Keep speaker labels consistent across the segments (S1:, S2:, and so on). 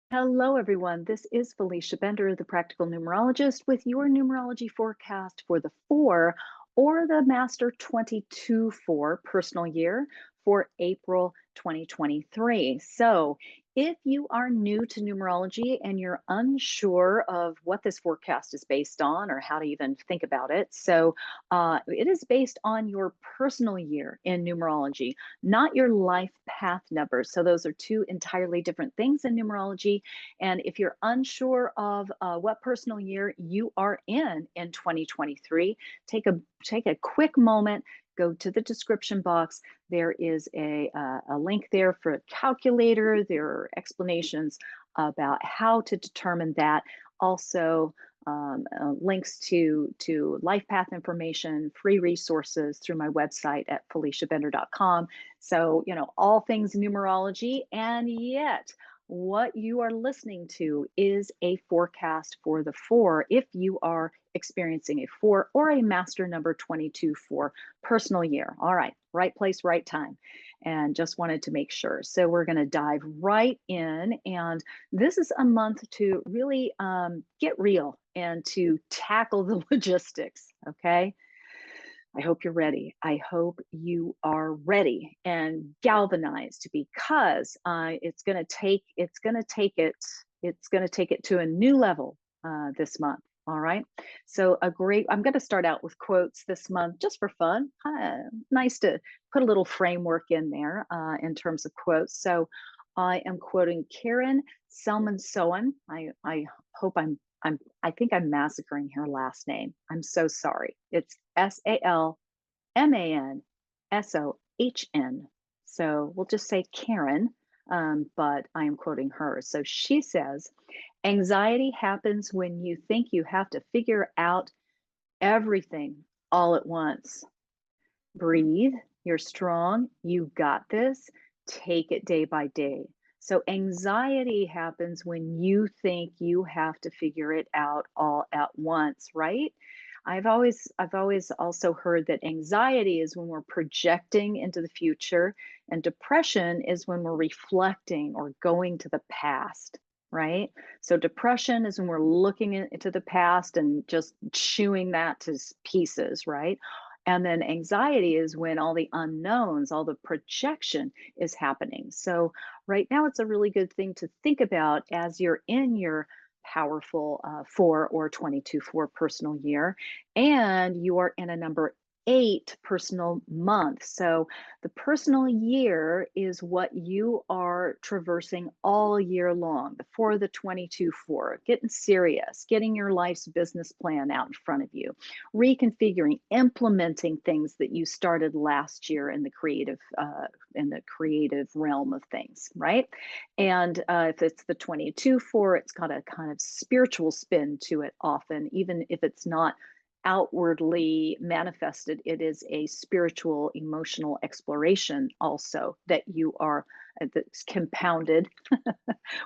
S1: Hello, everyone. This is Felicia Bender, the Practical Numerologist, with your numerology forecast for the 4 or the Master 22 for personal year for April 2023. So, if you are new to numerology and you're unsure of what this forecast is based on or how to even think about it, it is based on your personal year in numerology, not your life path numbers. So, those are two entirely different things in numerology. And if you're unsure of what personal year you are in 2023, take a quick moment. Go to the description box. There is a link there for a calculator. There are explanations about how to determine that. Also, links to life path information, free resources through my website at feliciabender.com. So, all things numerology, and yet what you are listening to is a forecast for the 4 if you are experiencing a 4 or a master number 22 for personal year. All right, right place, right time. And just wanted to make sure. So we're going to dive right in. And this is a month to really get real and to tackle the logistics. Okay. I hope you're ready. I hope you are ready and galvanized because it's going to take it to a new level this month. All right. So I'm going to start out with quotes this month just for fun. Nice to put a little framework in there in terms of quotes. So I am quoting Karen Selman Sohan. I hope I think I'm massacring her last name. I'm so sorry. It's Salmansohn. So we'll just say Karen, but I am quoting her. So she says, anxiety happens when you think you have to figure out everything all at once. Breathe. You're strong. You got this. Take it day by day. So, anxiety happens when you think you have to figure it out all at once, right? I've always also heard that anxiety is when we're projecting into the future, and depression is when we're reflecting or going to the past, right? So, depression is when we're looking into the past and just chewing that to pieces, right? And then anxiety is when all the unknowns, all the projection is happening. So, right now, it's a really good thing to think about as you're in your powerful 4 or 22 for personal year, and you are in a number 8 personal month. So, the personal year is what you are traversing all year long. The 4, the 22 for, getting serious, getting your life's business plan out in front of you, reconfiguring, implementing things that you started last year in the creative realm of things, right? And if it's the 22 for, it's got a kind of spiritual spin to it often, even if it's not outwardly manifested. It is a spiritual, emotional exploration also that you are that's compounded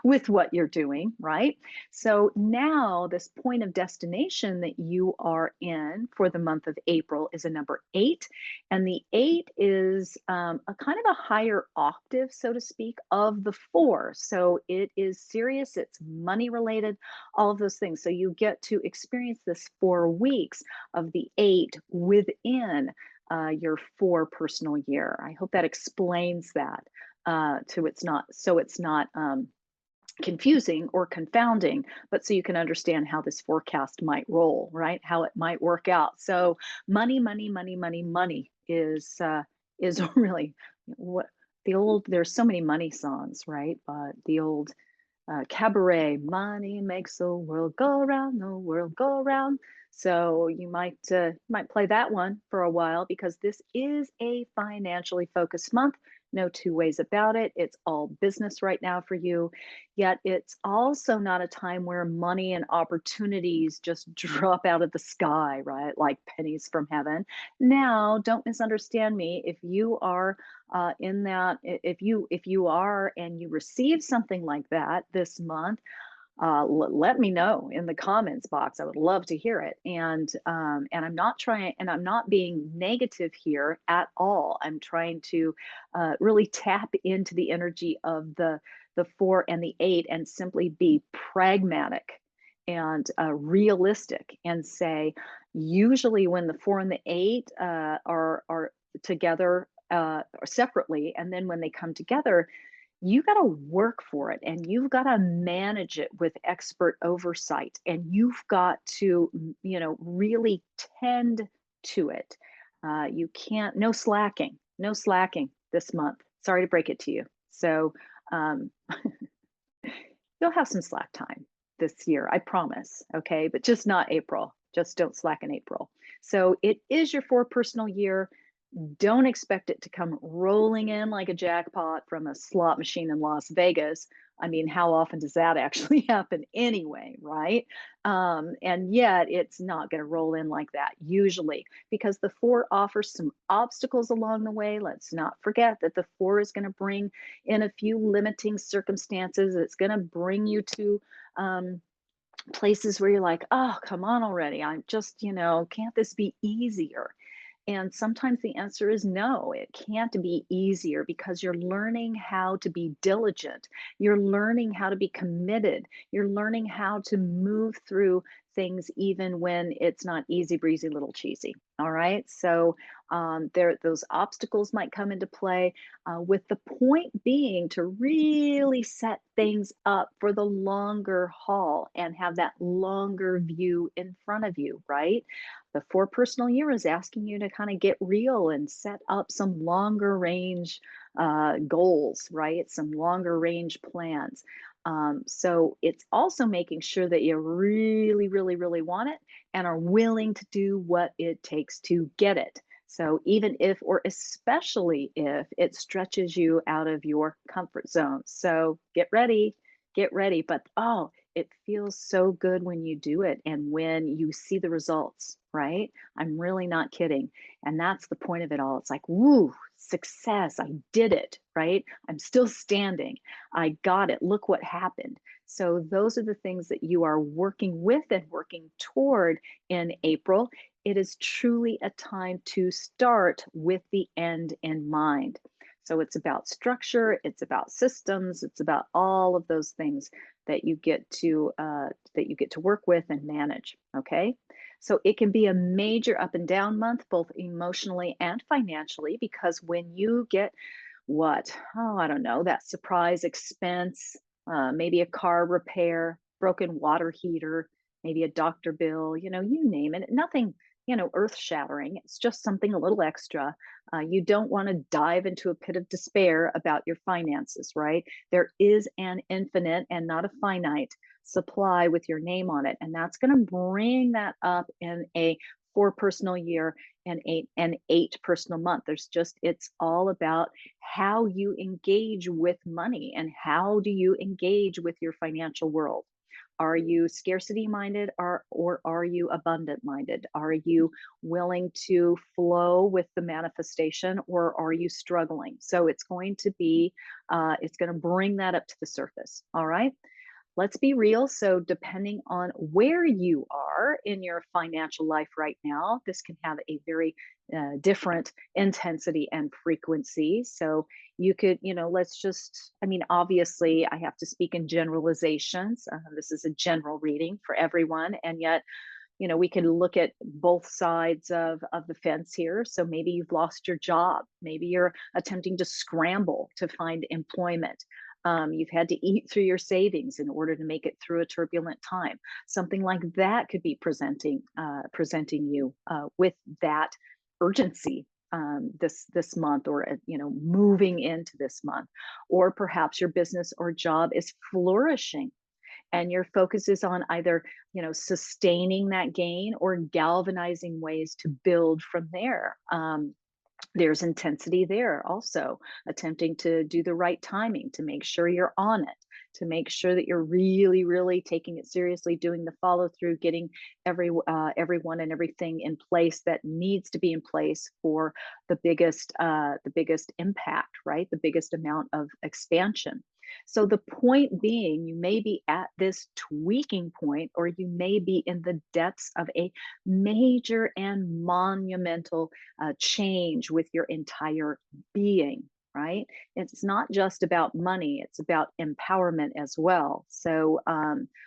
S1: with what you're doing, right? So now, this point of destination that you are in for the month of April is a number 8. And the 8 is a kind of a higher octave, so to speak, of the 4. So it is serious, it's money related, all of those things. So you get to experience this 4 weeks of the 8 within your 4 personal year. I hope that explains that to it's not confusing or confounding, but so you can understand how this forecast might roll, right? How it might work out. So money, money, money, money, money is really what the old. There's so many money songs, right? But the old cabaret, money makes the world go round, the world go round. So you might play that one for a while because this is a financially focused month. No two ways about it. It's all business right now for you. Yet it's also not a time where money and opportunities just drop out of the sky, right? Like pennies from heaven. Now, don't misunderstand me. If you are in that, if you are and you receive something like that this month, let me know in the comments box. I would love to hear it. And I'm not being negative here at all. I'm trying to really tap into the energy of the 4 and the 8 and simply be pragmatic and realistic and say, usually when the 4 and the 8 are together or separately, and then when they come together, you got to work for it and you've got to manage it with expert oversight and you've got to really tend to it. You can't, no slacking, no slacking this month. Sorry to break it to you. So um, you'll have some slack time this year, I promise. Okay, but just not April. Just don't slack in April. So it is your 4 personal year. Don't expect it to come rolling in like a jackpot from a slot machine in Las Vegas. I mean, how often does that actually happen anyway, right? And yet it's not going to roll in like that usually because the 4 offers some obstacles along the way. Let's not forget that the 4 is going to bring in a few limiting circumstances. It's going to bring you to um, places where you're like, oh, come on already. I'm just, can't this be easier? And sometimes the answer is no, it can't be easier because you're learning how to be diligent. You're learning how to be committed. You're learning how to move through things even when it's not easy breezy, little cheesy. All right. So there, those obstacles might come into play, with the point being to really set things up for the longer haul and have that longer view in front of you. Right. The 4 personal year is asking you to kind of get real and set up some longer range goals, right? Some longer range plans. So it's also making sure that you really, really, really want it and are willing to do what it takes to get it. So even if, or especially if it stretches you out of your comfort zone. So get ready, get ready. But oh, it feels so good when you do it and when you see the results, right? I'm really not kidding. And that's the point of it all. It's like, woo, success. I did it, right? I'm still standing. I got it. Look what happened. So, those are the things that you are working with and working toward in April. It is truly a time to start with the end in mind. So, it's about structure, it's about systems, it's about all of those things that you get to work with and manage. Okay. So it can be a major up and down month, both emotionally and financially, because when you get what? Oh, I don't know, that surprise expense, maybe a car repair, broken water heater, maybe a doctor bill, you name it. Nothing, earth shattering. It's just something a little extra. You don't want to dive into a pit of despair about your finances, right? There is an infinite and not a finite supply with your name on it. And that's going to bring that up in a 4 personal year and eight personal month. It's all about how you engage with money and how do you engage with your financial world. Are you scarcity minded or are you abundant minded? Are you willing to flow with the manifestation or are you struggling? So it's going to bring that up to the surface. All right. Let's be real. So, depending on where you are in your financial life right now, this can have a very different intensity and frequency. So, you could, I mean, obviously, I have to speak in generalizations. This is a general reading for everyone. And yet, we can look at both sides of the fence here. So maybe you've lost your job. Maybe you're attempting to scramble to find employment. You've had to eat through your savings in order to make it through a turbulent time. Something like that could be presenting you with that urgency this month, or moving into this month, or perhaps your business or job is flourishing and your focus is on either sustaining that gain or galvanizing ways to build from there. There's intensity there also, attempting to do the right timing to make sure you're on it, to make sure that you're really, really taking it seriously, doing the follow through, getting everyone and everything in place that needs to be in place for the biggest impact, right? The biggest amount of expansion. So the point being, you may be at this tweaking point, or you may be in the depths of a major and monumental change with your entire being. right? It's not just about money, it's about empowerment as well. So,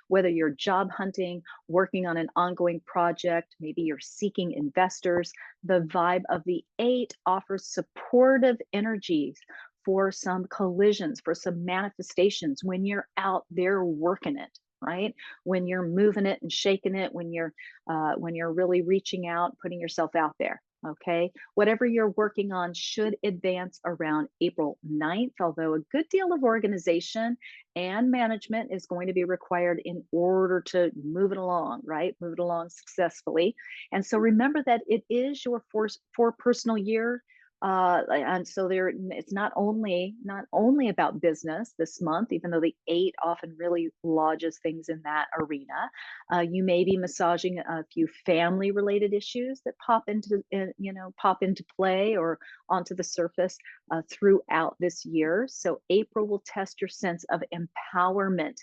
S1: whether you're job hunting, working on an ongoing project, maybe you're seeking investors, the vibe of the eight offers supportive energies for some collisions, for some manifestations when you're out there working it. Right, when you're moving it and shaking it, when you're really reaching out, putting yourself out there. Okay, whatever you're working on should advance around April 9th, although a good deal of organization and management is going to be required in order to move it along, right? Move it along successfully. And so remember that it is your for personal year. And so there, it's not only about business this month, even though the eight often really lodges things in that arena. You may be massaging a few family related issues that pop into play or onto the surface throughout this year. So April will test your sense of empowerment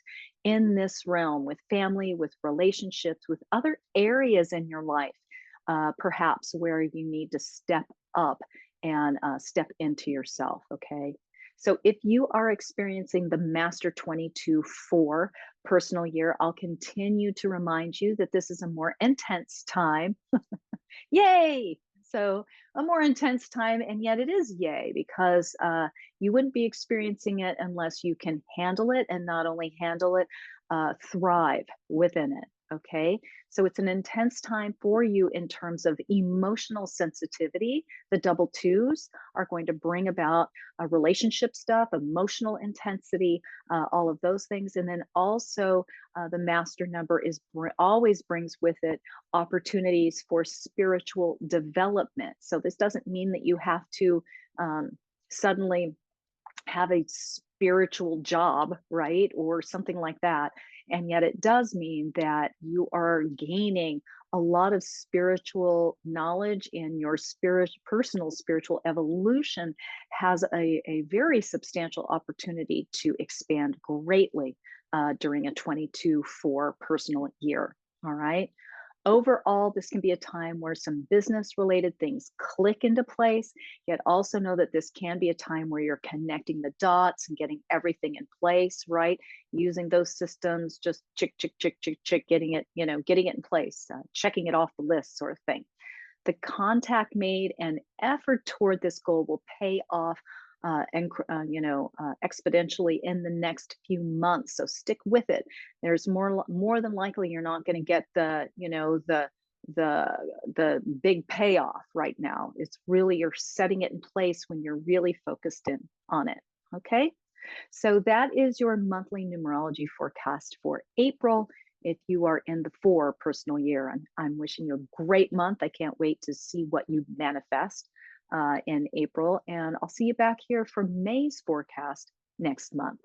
S1: in this realm with family, with relationships, with other areas in your life, perhaps where you need to step up and step into yourself. Okay. So if you are experiencing the Master 22 4 personal year, I'll continue to remind you that this is a more intense time. Yay! So a more intense time, and yet it is yay because you wouldn't be experiencing it unless you can handle it, and not only handle it, thrive within it. Okay, so it's an intense time for you in terms of emotional sensitivity. The double twos are going to bring about relationship stuff, emotional intensity, all of those things, and then also the master number always brings with it opportunities for spiritual development. So this doesn't mean that you have to suddenly have a spiritual job, right? Or something like that. And yet it does mean that you are gaining a lot of spiritual knowledge in your personal spiritual evolution has a very substantial opportunity to expand greatly during a 22-4 personal year. All right. Overall, this can be a time where some business related things click into place, yet also know that this can be a time where you're connecting the dots and getting everything in place, right? Using those systems, just chick, chick, chick, chick, chick, getting it in place, checking it off the list sort of thing. The contact made and effort toward this goal will pay off exponentially in the next few months. So stick with it. There's more than likely you're not going to get the the big payoff right now. It's really you're setting it in place when you're really focused in on it. Okay. So that is your monthly numerology forecast for April. If you are in the 4 personal year, I'm wishing you a great month. I can't wait to see what you manifest in April. And I'll see you back here for May's forecast next month.